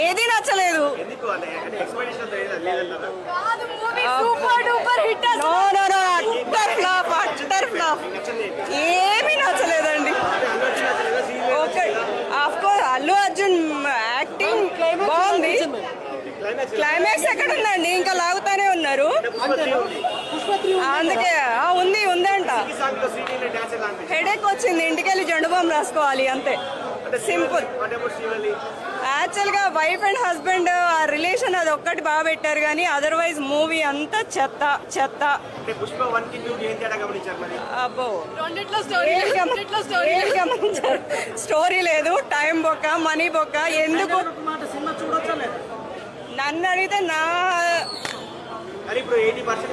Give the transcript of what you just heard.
ఏది నచ్చలేదు. No no no utter flop ఏమీ నచ్చలేదండి. Okay of course Allu Arjun acting బాగుంది. క్లైమాక్స్ ఎక్కడ ఉందండి, ఇంకా లాగుతానే ఉన్నారు. అందుకే ఉందంట. హెడేక్ వచ్చింది, ఇంటికి వెళ్ళి జండు బామ్ రాసుకోవాలి అంతే, సింపుల్. యాక్చువల్ గా వైఫ్ అండ్ హస్బెండ్ ఆ రిలేషన్ అది ఒక్కటి బాగా పెట్టారు కానీ అదర్వైజ్ మూవీ అంతా చెత్త చెత్త. అబ్బో స్టోరీ లేదు, టైం బొక్క, మనీ బొక్క. ఎందుకు నన్ను అడిగితే